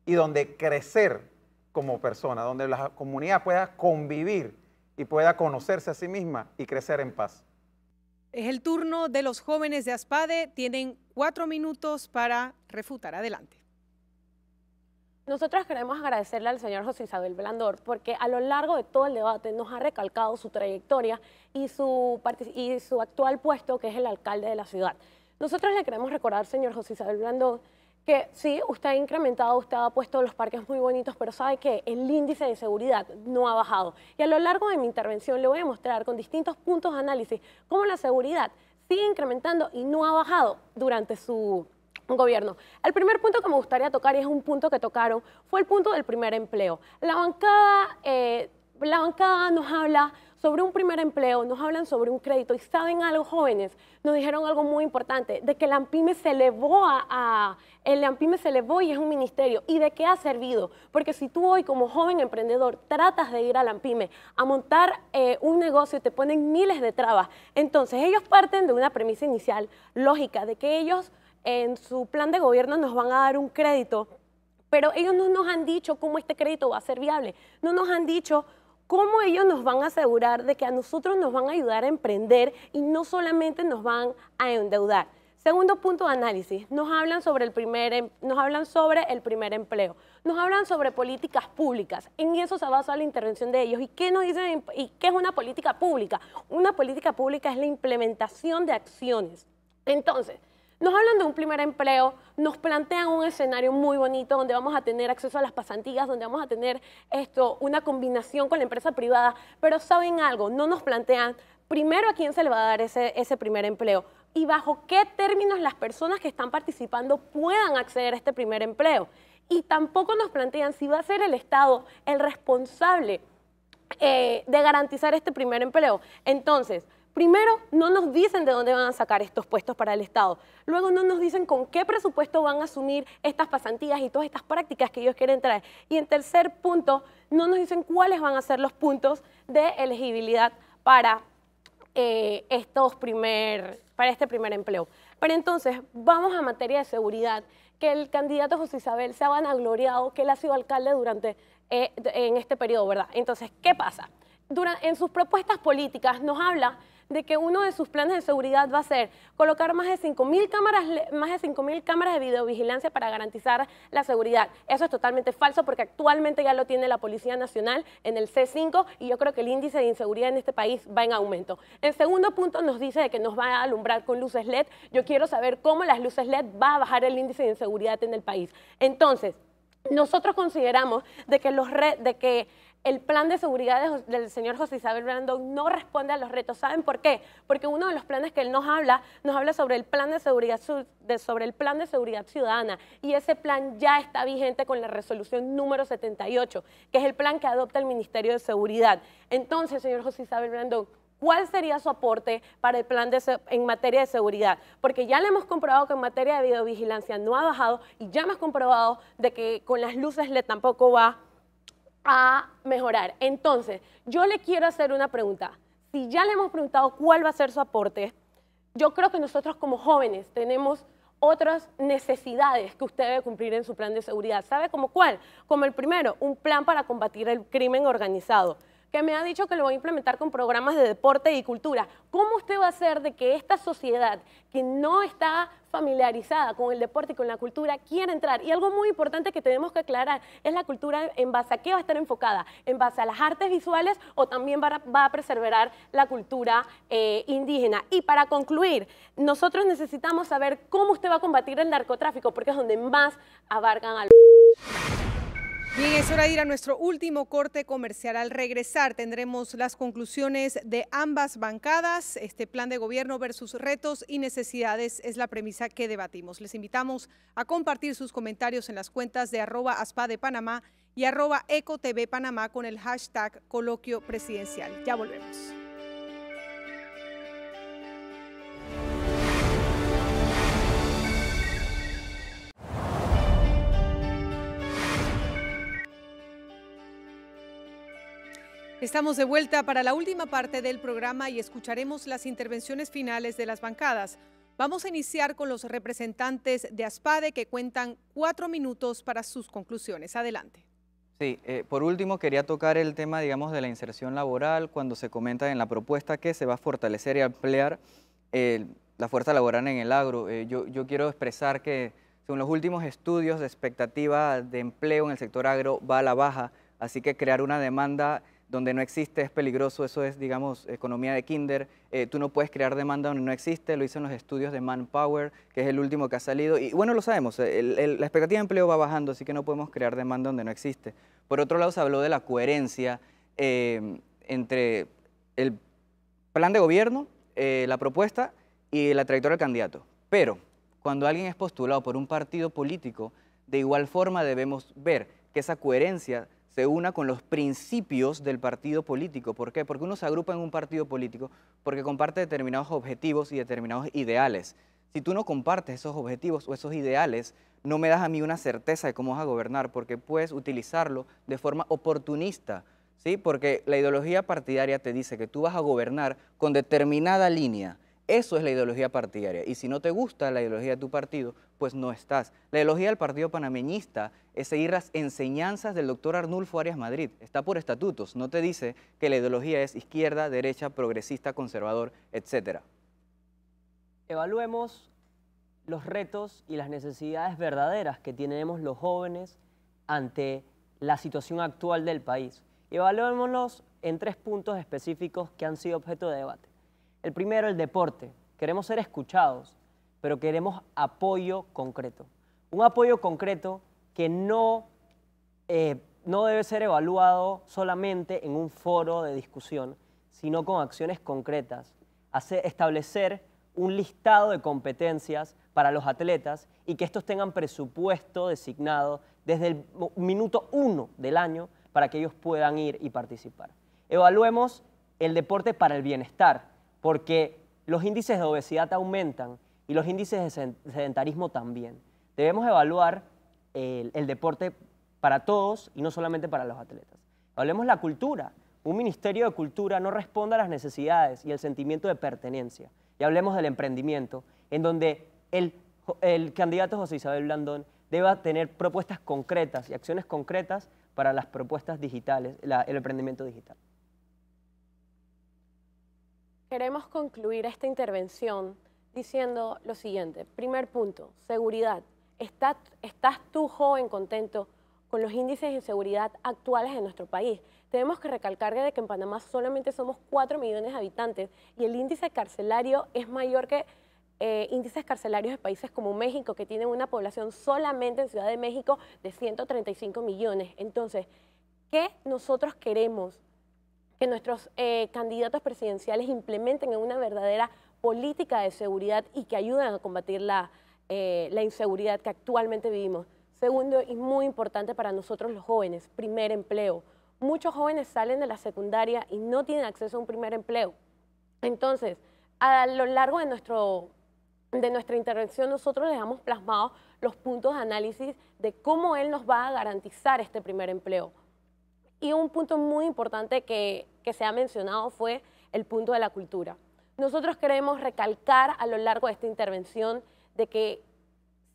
y donde crecer como persona, donde la comunidad pueda convivir y pueda conocerse a sí misma y crecer en paz.
Es el turno de los jóvenes de ASPADE. Tienen 4 minutos para refutar. Adelante.
Nosotros queremos agradecerle al señor José Isabel Blandón porque a lo largo de todo el debate nos ha recalcado su trayectoria y su actual puesto, que es el alcalde de la ciudad. Nosotros le queremos recordar, señor José Isabel Blandón, que sí, usted ha incrementado, usted ha puesto los parques muy bonitos, pero sabe que el índice de seguridad no ha bajado. Y a lo largo de mi intervención le voy a mostrar con distintos puntos de análisis cómo la seguridad sigue incrementando y no ha bajado durante su gobierno. El primer punto que me gustaría tocar, y es un punto que tocaron, fue el punto del primer empleo. La bancada nos habla sobre un primer empleo, nos hablan sobre un crédito y ¿saben algo, jóvenes? Nos dijeron algo muy importante, de que el AMPIME se elevó y es un ministerio. ¿Y de qué ha servido? Porque si tú hoy como joven emprendedor tratas de ir al AMPIME a montar un negocio y te ponen miles de trabas, entonces ellos parten de una premisa inicial lógica, de que ellos en su plan de gobierno nos van a dar un crédito, pero ellos no nos han dicho cómo este crédito va a ser viable, no nos han dicho ¿cómo ellos nos van a asegurar de que a nosotros nos van a ayudar a emprender y no solamente nos van a endeudar? Segundo punto de análisis, nos hablan sobre el primer empleo, nos hablan sobre políticas públicas. En eso se basa la intervención de ellos. ¿Y qué nos dicen? ¿Y qué es una política pública? Una política pública es la implementación de acciones. Entonces, nos hablan de un primer empleo, nos plantean un escenario muy bonito donde vamos a tener acceso a las pasantías, donde vamos a tener una combinación con la empresa privada, pero ¿saben algo? No nos plantean primero a quién se le va a dar ese primer empleo y bajo qué términos las personas que están participando puedan acceder a este primer empleo. Y tampoco nos plantean si va a ser el Estado el responsable de garantizar este primer empleo. Entonces, primero, no nos dicen de dónde van a sacar estos puestos para el Estado. Luego, no nos dicen con qué presupuesto van a asumir estas pasantías y todas estas prácticas que ellos quieren traer. Y en tercer punto, no nos dicen cuáles van a ser los puntos de elegibilidad para este primer empleo. Pero entonces, vamos a materia de seguridad, que el candidato José Isabel se ha vanagloriado que él ha sido alcalde en este periodo, ¿verdad? Entonces, ¿qué pasa? En sus propuestas políticas nos habla de que uno de sus planes de seguridad va a ser colocar más de 5.000 cámaras de videovigilancia para garantizar la seguridad. Eso es totalmente falso porque actualmente ya lo tiene la Policía Nacional en el C5 y yo creo que el índice de inseguridad en este país va en aumento. El segundo punto nos dice de que nos va a alumbrar con luces LED. Yo quiero saber cómo las luces LED va a bajar el índice de inseguridad en el país. Entonces, nosotros consideramos de que el plan de seguridad del señor José Isabel Blandón no responde a los retos. ¿Saben por qué? Porque uno de los planes que él nos habla sobre el plan de seguridad ciudadana, y ese plan ya está vigente con la resolución número 78, que es el plan que adopta el Ministerio de Seguridad. Entonces, señor José Isabel Blandón, ¿cuál sería su aporte para el plan en materia de seguridad? Porque ya le hemos comprobado que en materia de videovigilancia no ha bajado y ya hemos comprobado de que con las luces LED tampoco va a mejorar. Entonces, yo le quiero hacer una pregunta. Si ya le hemos preguntado cuál va a ser su aporte, yo creo que nosotros como jóvenes tenemos otras necesidades que usted debe cumplir en su plan de seguridad. ¿Sabe cómo cuál? Como el primero, un plan para combatir el crimen organizado, que me ha dicho que lo va a implementar con programas de deporte y cultura. ¿Cómo usted va a hacer de que esta sociedad que no está familiarizada con el deporte y con la cultura quiera entrar? Y algo muy importante que tenemos que aclarar es la cultura en base a qué va a estar enfocada, en base a las artes visuales o también va a preservar la cultura indígena. Y para concluir, nosotros necesitamos saber cómo usted va a combatir el narcotráfico, porque es donde más abarcan al...
Bien, es hora de ir a nuestro último corte comercial. Al regresar tendremos las conclusiones de ambas bancadas. Este plan de gobierno versus retos y necesidades es la premisa que debatimos. Les invitamos a compartir sus comentarios en las cuentas de @aspadepanamá y @ecotvpanamá con el hashtag Coloquio Presidencial. Ya volvemos. Estamos de vuelta para la última parte del programa y escucharemos las intervenciones finales de las bancadas. Vamos a iniciar con los representantes de ASPADE que cuentan 4 minutos para sus conclusiones. Adelante.
Sí, por último quería tocar el tema, digamos, de la inserción laboral, cuando se comenta en la propuesta que se va a fortalecer y ampliar la fuerza laboral en el agro. Yo quiero expresar que según los últimos estudios de expectativa de empleo en el sector agro va a la baja, así que crear una demanda donde no existe es peligroso. Eso es, digamos, economía de kinder. Tú no puedes crear demanda donde no existe, lo dicen los estudios de Manpower, que es el último que ha salido, y bueno, lo sabemos, la expectativa de empleo va bajando, así que no podemos crear demanda donde no existe. Por otro lado, se habló de la coherencia entre el plan de gobierno, la propuesta y la trayectoria del candidato. Pero cuando alguien es postulado por un partido político, de igual forma debemos ver que esa coherencia se una con los principios del partido político. ¿Por qué? Porque uno se agrupa en un partido político porque comparte determinados objetivos y determinados ideales. Si tú no compartes esos objetivos o esos ideales, no me das a mí una certeza de cómo vas a gobernar, porque puedes utilizarlo de forma oportunista, ¿sí? Porque la ideología partidaria te dice que tú vas a gobernar con determinada línea Eso es la ideología partidaria. Y si no te gusta la ideología de tu partido, pues no estás. La ideología del partido panameñista es seguir las enseñanzas del doctor Arnulfo Arias Madrid. Está por estatutos. No te dice que la ideología es izquierda, derecha, progresista, conservador, etc.
Evaluemos los retos y las necesidades verdaderas que tenemos los jóvenes ante la situación actual del país. Evaluémoslos en 3 puntos específicos que han sido objeto de debate. El primero, el deporte. Queremos ser escuchados, pero queremos apoyo concreto. Un apoyo concreto que no debe ser evaluado solamente en un foro de discusión, sino con acciones concretas. Establecer un listado de competencias para los atletas y que estos tengan presupuesto designado desde el minuto 1 del año para que ellos puedan ir y participar. Evaluemos el deporte para el bienestar, porque los índices de obesidad aumentan y los índices de sedentarismo también. Debemos evaluar el deporte para todos y no solamente para los atletas. Evaluemos la cultura. Un ministerio de cultura no responde a las necesidades y el sentimiento de pertenencia. Y hablemos del emprendimiento, en donde el candidato José Isabel Blandón deba tener propuestas concretas y acciones concretas para las propuestas digitales, el emprendimiento digital.
Queremos concluir esta intervención diciendo lo siguiente. Primer punto, seguridad. ¿Estás tú, joven, contento con los índices de inseguridad actuales en nuestro país? Tenemos que recalcar de que en Panamá solamente somos 4 millones de habitantes y el índice carcelario es mayor que índices carcelarios de países como México, que tienen una población solamente en Ciudad de México de 135 millones. Entonces, ¿qué nosotros queremos? Que nuestros candidatos presidenciales implementen en una verdadera política de seguridad y que ayuden a combatir la inseguridad que actualmente vivimos. Segundo, y muy importante para nosotros los jóvenes, primer empleo. Muchos jóvenes salen de la secundaria y no tienen acceso a un primer empleo. Entonces, a lo largo de nuestra intervención, nosotros les hemos plasmado los puntos de análisis de cómo él nos va a garantizar este primer empleo. Y un punto muy importante que se ha mencionado fue el punto de la cultura. Nosotros queremos recalcar a lo largo de esta intervención de que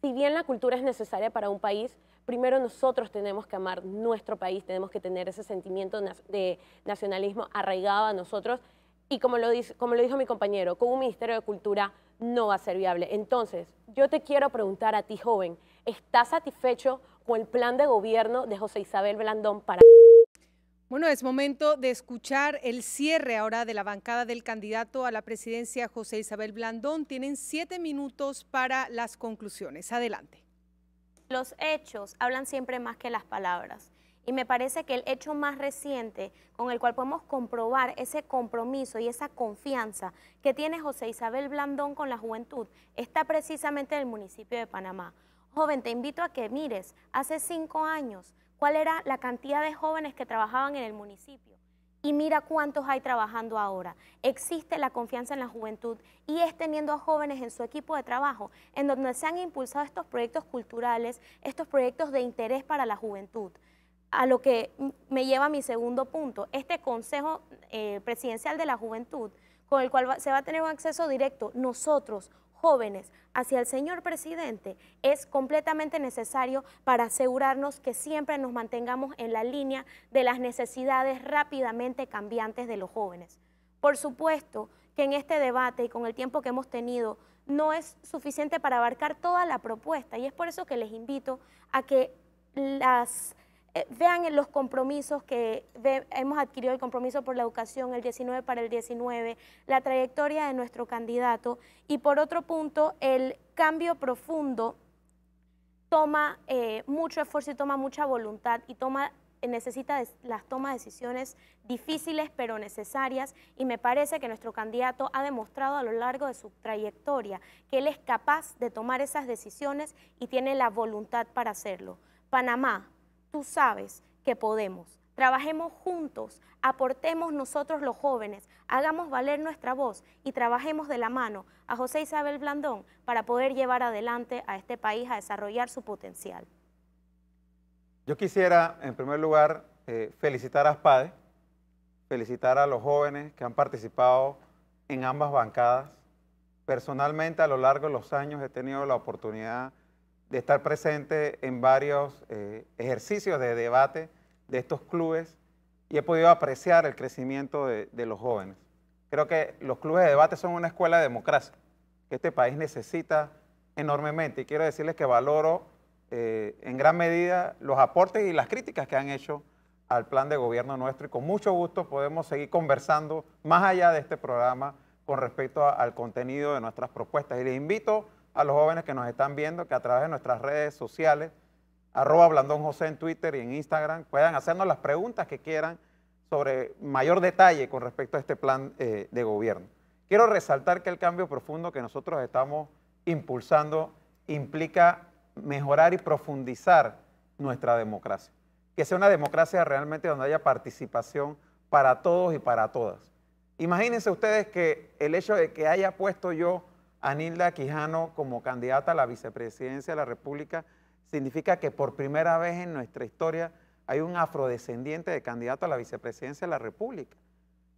si bien la cultura es necesaria para un país, primero nosotros tenemos que amar nuestro país, tenemos que tener ese sentimiento de nacionalismo arraigado a nosotros y como lo dijo mi compañero, con un Ministerio de Cultura no va a ser viable. Entonces, yo te quiero preguntar a ti, joven, ¿estás satisfecho con el plan de gobierno de José Isabel Blandón para...
Bueno, es momento de escuchar el cierre ahora de la bancada del candidato a la presidencia, José Isabel Blandón. Tienen 7 minutos para las conclusiones. Adelante.
Los hechos hablan siempre más que las palabras. Y me parece que el hecho más reciente con el cual podemos comprobar ese compromiso y esa confianza que tiene José Isabel Blandón con la juventud está precisamente en el municipio de Panamá. Joven, te invito a que mires, hace 5 años, cuál era la cantidad de jóvenes que trabajaban en el municipio. Y mira cuántos hay trabajando ahora. Existe la confianza en la juventud y es teniendo a jóvenes en su equipo de trabajo en donde se han impulsado estos proyectos culturales, estos proyectos de interés para la juventud. A lo que me lleva a mi segundo punto, este Consejo Presidencial de la Juventud, con el cual se va a tener un acceso directo nosotros, jóvenes, hacia el señor presidente, es completamente necesario para asegurarnos que siempre nos mantengamos en la línea de las necesidades rápidamente cambiantes de los jóvenes. Por supuesto que en este debate y con el tiempo que hemos tenido no es suficiente para abarcar toda la propuesta y es por eso que les invito a que vean los compromisos que hemos adquirido, el compromiso por la educación, el 19 para el 19, la trayectoria de nuestro candidato y por otro punto el cambio profundo toma mucho esfuerzo y toma mucha voluntad y necesita las tomas de decisiones difíciles pero necesarias y me parece que nuestro candidato ha demostrado a lo largo de su trayectoria que él es capaz de tomar esas decisiones y tiene la voluntad para hacerlo. Panamá, tú sabes que podemos. Trabajemos juntos, aportemos nosotros los jóvenes, hagamos valer nuestra voz y trabajemos de la mano a José Isabel Blandón para poder llevar adelante a este país a desarrollar su potencial.
Yo quisiera, en primer lugar, felicitar a ASPADE, felicitar a los jóvenes que han participado en ambas bancadas Personalmente, a lo largo de los años he tenido la oportunidad de estar presente en varios ejercicios de debate de estos clubes y he podido apreciar el crecimiento de los jóvenes. Creo que los clubes de debate son una escuela de democracia que este país necesita enormemente y quiero decirles que valoro en gran medida los aportes y las críticas que han hecho al plan de gobierno nuestro y con mucho gusto podemos seguir conversando más allá de este programa con respecto al contenido de nuestras propuestas. Y les invito a los jóvenes que nos están viendo que a través de nuestras redes sociales, @BlandonJosé en Twitter y en Instagram, puedan hacernos las preguntas que quieran sobre mayor detalle con respecto a este plan de gobierno. Quiero resaltar que el cambio profundo que nosotros estamos impulsando implica mejorar y profundizar nuestra democracia. Que sea una democracia realmente donde haya participación para todos y para todas. Imagínense ustedes que el hecho de que haya puesto yo a Nilda Quijano como candidata a la vicepresidencia de la República significa que por primera vez en nuestra historia hay un afrodescendiente de candidato a la vicepresidencia de la República.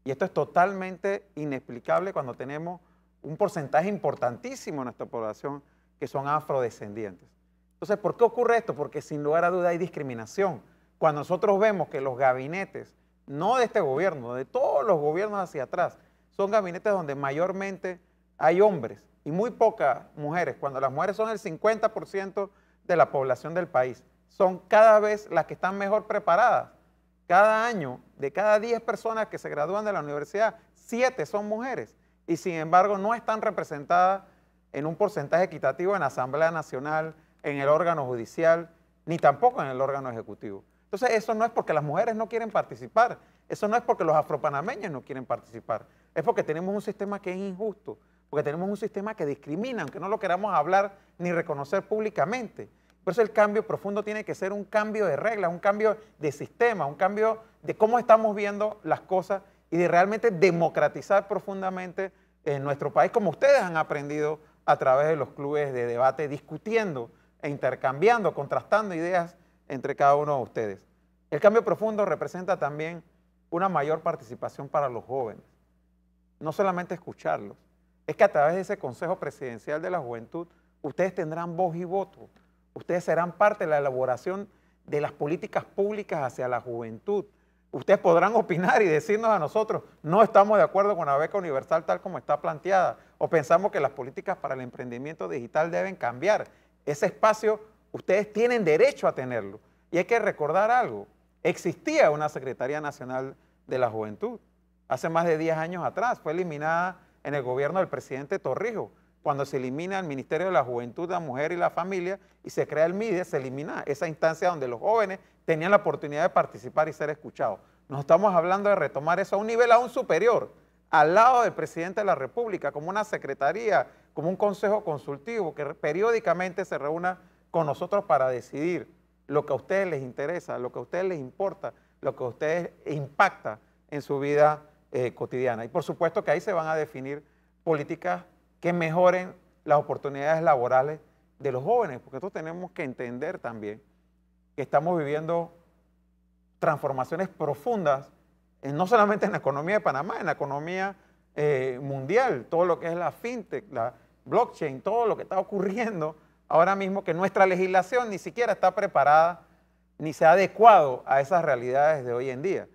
Y esto es totalmente inexplicable cuando tenemos un porcentaje importantísimo en nuestra población que son afrodescendientes. Entonces, ¿por qué ocurre esto? Porque sin lugar a duda hay discriminación. Cuando nosotros vemos que los gabinetes, no de este gobierno, de todos los gobiernos hacia atrás, son gabinetes donde mayormente hay hombres y muy pocas mujeres, cuando las mujeres son el 50% de la población del país, son cada vez las que están mejor preparadas. Cada año, de cada 10 personas que se gradúan de la universidad, 7 son mujeres y sin embargo no están representadas en un porcentaje equitativo en la Asamblea Nacional, en el órgano judicial, ni tampoco en el órgano ejecutivo. Entonces eso no es porque las mujeres no quieren participar, eso no es porque los afropanameños no quieren participar, es porque tenemos un sistema que es injusto, porque tenemos un sistema que discrimina, aunque no lo queramos hablar ni reconocer públicamente. Por eso el cambio profundo tiene que ser un cambio de reglas, un cambio de sistema, un cambio de cómo estamos viendo las cosas y de realmente democratizar profundamente en nuestro país, como ustedes han aprendido a través de los clubes de debate, discutiendo e intercambiando, contrastando ideas entre cada uno de ustedes. El cambio profundo representa también una mayor participación para los jóvenes. No solamente escucharlos, es que a través de ese Consejo Presidencial de la Juventud, ustedes tendrán voz y voto. Ustedes serán parte de la elaboración de las políticas públicas hacia la juventud. Ustedes podrán opinar y decirnos a nosotros, no estamos de acuerdo con la beca universal tal como está planteada, o pensamos que las políticas para el emprendimiento digital deben cambiar. Ese espacio ustedes tienen derecho a tenerlo. Y hay que recordar algo, existía una Secretaría Nacional de la Juventud. Hace más de 10 años atrás, fue eliminada en el gobierno del presidente Torrijos. Cuando se elimina el Ministerio de la Juventud, la Mujer y la Familia y se crea el MIDE, se elimina esa instancia donde los jóvenes tenían la oportunidad de participar y ser escuchados. Nos estamos hablando de retomar eso a un nivel aún superior, al lado del presidente de la República, como una secretaría, como un consejo consultivo que periódicamente se reúna con nosotros para decidir lo que a ustedes les interesa, lo que a ustedes les importa, lo que a ustedes impacta en su vida cotidiana. Y por supuesto que ahí se van a definir políticas que mejoren las oportunidades laborales de los jóvenes, porque nosotros tenemos que entender también que estamos viviendo transformaciones profundas, no solamente en la economía de Panamá, en la economía mundial, todo lo que es la fintech, la blockchain, todo lo que está ocurriendo ahora mismo, que nuestra legislación ni siquiera está preparada ni se ha adecuado a esas realidades de hoy en día.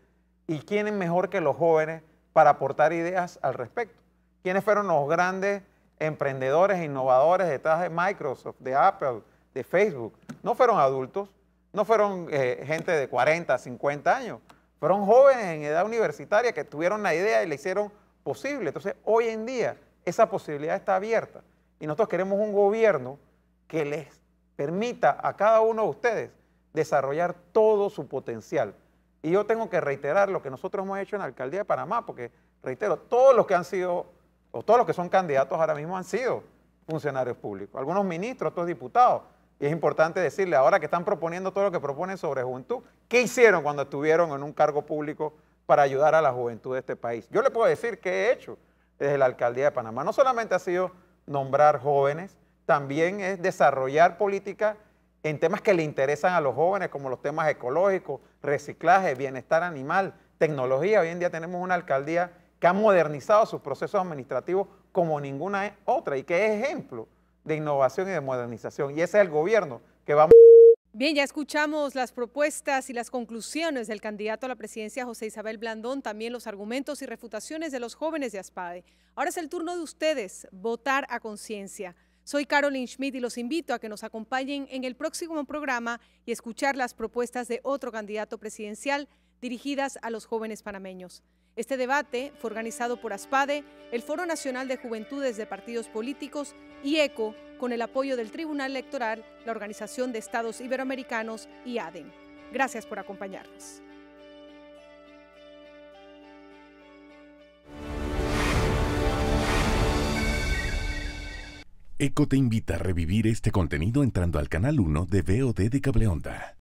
¿Y quién es mejor que los jóvenes para aportar ideas al respecto? ¿Quiénes fueron los grandes emprendedores e innovadores detrás de Microsoft, de Apple, de Facebook? No fueron adultos, no fueron gente de 40, 50 años, fueron jóvenes en edad universitaria que tuvieron la idea y la hicieron posible. Entonces, hoy en día, esa posibilidad está abierta y nosotros queremos un gobierno que les permita a cada uno de ustedes desarrollar todo su potencial. Y yo tengo que reiterar lo que nosotros hemos hecho en la Alcaldía de Panamá, porque, reitero, todos los que han sido, o todos los que son candidatos ahora mismo han sido funcionarios públicos, algunos ministros, otros diputados. Y es importante decirle, ahora que están proponiendo todo lo que proponen sobre juventud, ¿qué hicieron cuando estuvieron en un cargo público para ayudar a la juventud de este país? Yo le puedo decir qué he hecho desde la Alcaldía de Panamá. No solamente ha sido nombrar jóvenes, también es desarrollar políticas en temas que le interesan a los jóvenes, como los temas ecológicos, reciclaje, bienestar animal, tecnología. Hoy en día tenemos una alcaldía que ha modernizado sus procesos administrativos como ninguna otra y que es ejemplo de innovación y de modernización. Y ese es el gobierno que vamos.
Bien, ya escuchamos las propuestas y las conclusiones del candidato a la presidencia José Isabel Blandón, también los argumentos y refutaciones de los jóvenes de ASPADE. Ahora es el turno de ustedes, votar a conciencia. Soy Carolyn Schmidt y los invito a que nos acompañen en el próximo programa y escuchar las propuestas de otro candidato presidencial dirigidas a los jóvenes panameños. Este debate fue organizado por ASPADE, el Foro Nacional de Juventudes de Partidos Políticos y ECO, con el apoyo del Tribunal Electoral, la Organización de Estados Iberoamericanos y ADEN. Gracias por acompañarnos.
ECO te invita a revivir este contenido entrando al canal 1 de VOD de Cableonda.